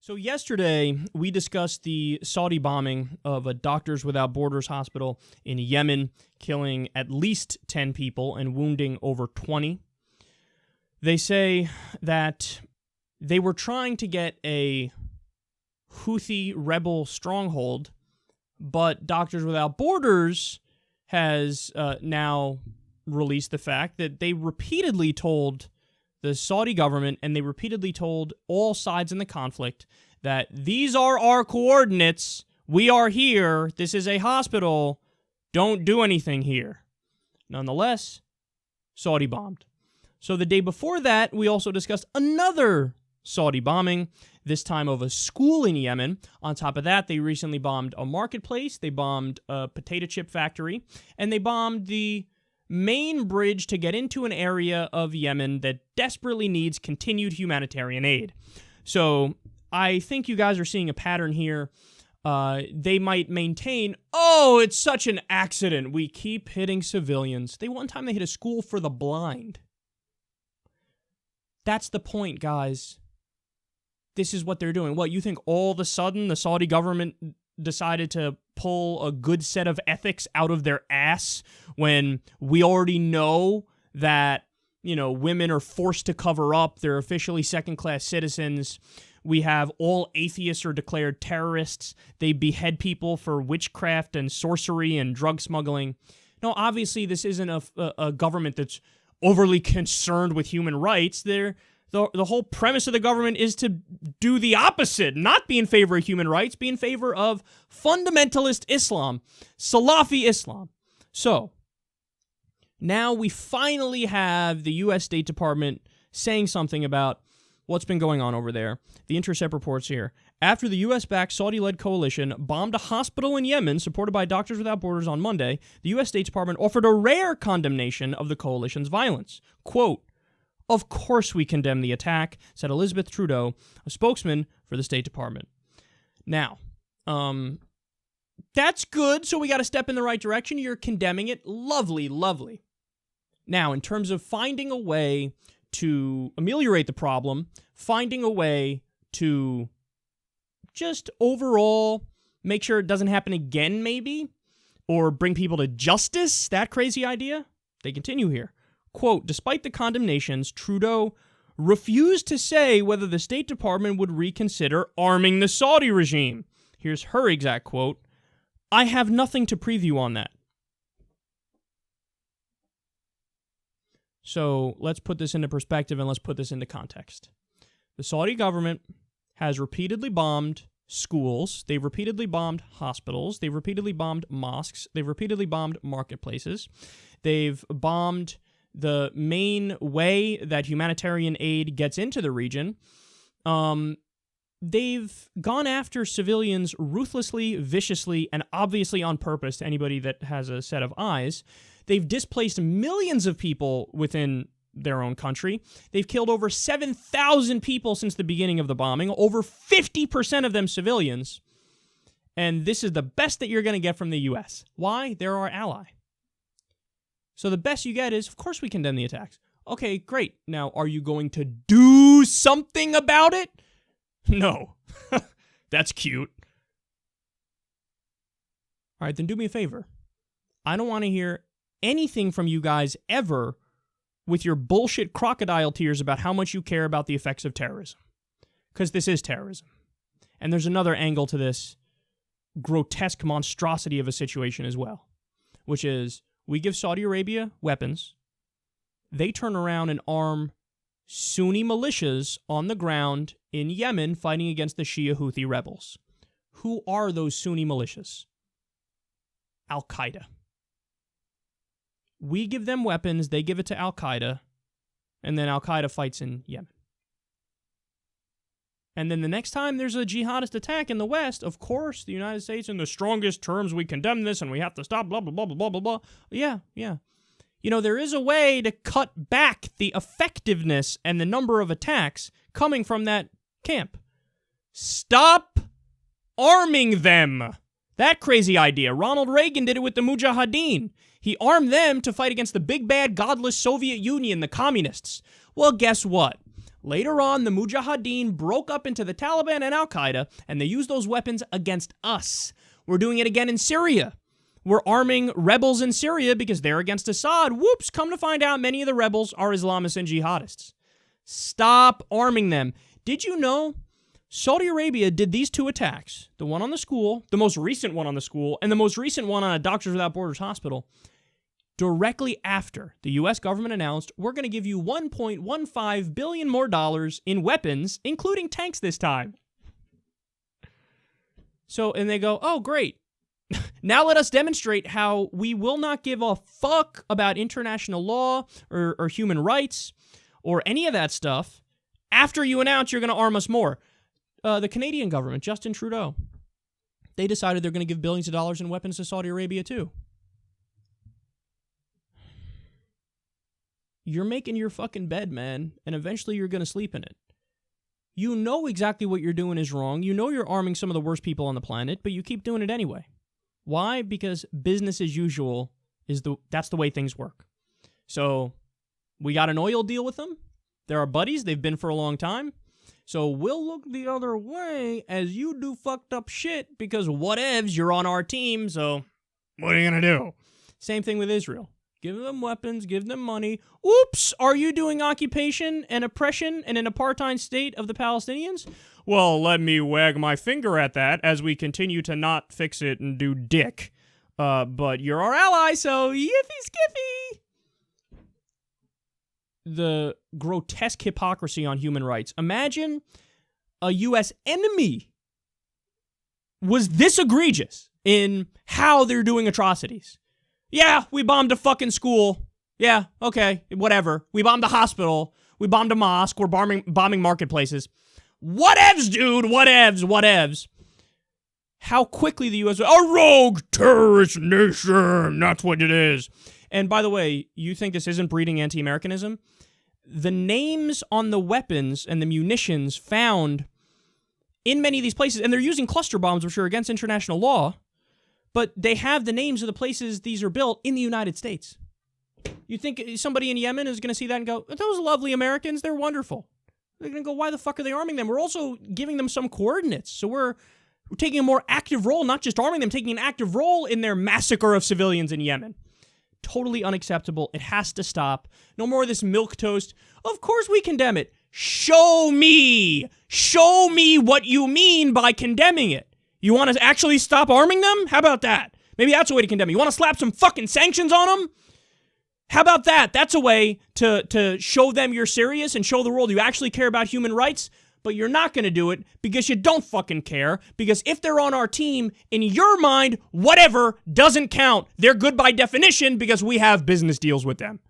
So yesterday, we discussed the Saudi bombing of a Doctors Without Borders hospital in Yemen, killing at least 10 people and wounding over 20. They say that they were trying to get a Houthi rebel stronghold, but Doctors Without Borders has now released the fact that they repeatedly told the Saudi government, and they repeatedly told all sides in the conflict that these are our coordinates, we are here, this is a hospital, don't do anything here. Nonetheless, Saudi bombed. So the day before that, we also discussed another Saudi bombing, this time of a school in Yemen. On top of that, they recently bombed a marketplace, they bombed a potato chip factory, and they bombed the main bridge to get into an area of Yemen that desperately needs continued humanitarian aid. So I think you guys are seeing a pattern here. They might maintain, oh, it's such an accident. We keep hitting civilians. One time they hit a school for the blind. That's the point, guys. This is what they're doing. What, you think all of a sudden the Saudi government decided to pull a good set of ethics out of their ass when we already know that, women are forced to cover up, they're officially second-class citizens, we have all atheists are declared terrorists, they behead people for witchcraft and sorcery and drug smuggling. No, obviously this isn't a government that's overly concerned with human rights. The whole premise of the government is to do the opposite, not be in favor of human rights, be in favor of fundamentalist Islam, Salafi Islam. So, now we finally have the U.S. State Department saying something about what's been going on over there. The Intercept reports here. After the U.S.-backed Saudi-led coalition bombed a hospital in Yemen supported by Doctors Without Borders on Monday, the U.S. State Department offered a rare condemnation of the coalition's violence. Quote, "Of course we condemn the attack," said Elizabeth Trudeau, a spokesman for the State Department. Now, that's good, so we got to step in the right direction. You're condemning it. Lovely, lovely. Now, in terms of finding a way to ameliorate the problem, finding a way to just overall make sure it doesn't happen again, maybe, or bring people to justice, that crazy idea, they continue here. Quote, "Despite the condemnations, Trudeau refused to say whether the State Department would reconsider arming the Saudi regime." Here's her exact quote, "I have nothing to preview on that." So let's put this into perspective and let's put this into context. The Saudi government has repeatedly bombed schools, they've repeatedly bombed hospitals, they've repeatedly bombed mosques, they've repeatedly bombed marketplaces, they've bombed the main way that humanitarian aid gets into the region. They've gone after civilians ruthlessly, viciously, and obviously on purpose to anybody that has a set of eyes. They've displaced millions of people within their own country. They've killed over 7,000 people since the beginning of the bombing, over 50% of them civilians. And this is the best that you're going to get from the U.S. Why? They're our ally. So the best you get is, of course we condemn the attacks. Okay, great. Now, are you going to do something about it? No. That's cute. All right, then do me a favor. I don't want to hear anything from you guys ever with your bullshit crocodile tears about how much you care about the effects of terrorism. Because this is terrorism. And there's another angle to this grotesque monstrosity of a situation as well, which is, we give Saudi Arabia weapons. They turn around and arm Sunni militias on the ground in Yemen fighting against the Shia Houthi rebels. Who are those Sunni militias? Al-Qaeda. We give them weapons, they give it to Al-Qaeda, and then Al-Qaeda fights in Yemen. And then the next time there's a jihadist attack in the West, of course, the United States, in the strongest terms, we condemn this and we have to stop, blah, blah, blah, blah, blah, blah, blah. Yeah. There is a way to cut back the effectiveness and the number of attacks coming from that camp. Stop arming them. That crazy idea. Ronald Reagan did it with the Mujahideen. He armed them to fight against the big, bad, godless Soviet Union, the communists. Well, guess what? Later on, the Mujahideen broke up into the Taliban and al-Qaeda, and they used those weapons against us. We're doing it again in Syria. We're arming rebels in Syria because they're against Assad. Whoops, come to find out many of the rebels are Islamists and jihadists. Stop arming them. Did you know Saudi Arabia did these 2 attacks, the one on the school, the most recent one on the school, and the most recent one on a Doctors Without Borders hospital, directly after the U.S. government announced, we're going to give you $1.15 billion more in weapons, including tanks this time. So, and they go, oh, great. Now let us demonstrate how we will not give a fuck about international law or human rights or any of that stuff after you announce you're going to arm us more. The Canadian government, Justin Trudeau, they decided they're going to give billions of dollars in weapons to Saudi Arabia too. You're making your fucking bed, man, and eventually you're going to sleep in it. You know exactly what you're doing is wrong. You know you're arming some of the worst people on the planet, but you keep doing it anyway. Why? Because business as usual that's the way things work. So we got an oil deal with them. They're our buddies. They've been for a long time. So we'll look the other way as you do fucked up shit because whatevs, you're on our team, so what are you going to do? Same thing with Israel. Give them weapons, give them money. Oops, are you doing occupation and oppression and an apartheid state of the Palestinians? Well, let me wag my finger at that as we continue to not fix it and do dick. But you're our ally, so yiffy-skiffy. The grotesque hypocrisy on human rights. Imagine a U.S. enemy was this egregious in how they're doing atrocities. Yeah, we bombed a fucking school. Yeah, okay, whatever. We bombed a hospital. We bombed a mosque. We're bombing marketplaces. Whatevs, dude. Whatevs. How quickly the U.S. a rogue terrorist nation. That's what it is. And by the way, you think this isn't breeding anti-Americanism? The names on the weapons and the munitions found in many of these places, and they're using cluster bombs, which are against international law, but they have the names of the places these are built in the United States. You think somebody in Yemen is going to see that and go, those lovely Americans, they're wonderful. They're going to go, why the fuck are they arming them? We're also giving them some coordinates. So we're taking a more active role, not just arming them, taking an active role in their massacre of civilians in Yemen. Totally unacceptable. It has to stop. No more of this milquetoast. Of course we condemn it. Show me. Show me what you mean by condemning it. You want to actually stop arming them? How about that? Maybe that's a way to condemn it. You want to slap some fucking sanctions on them? How about that? That's a way to show them you're serious and show the world you actually care about human rights, but you're not going to do it because you don't fucking care. Because if they're on our team, in your mind, whatever doesn't count. They're good by definition because we have business deals with them.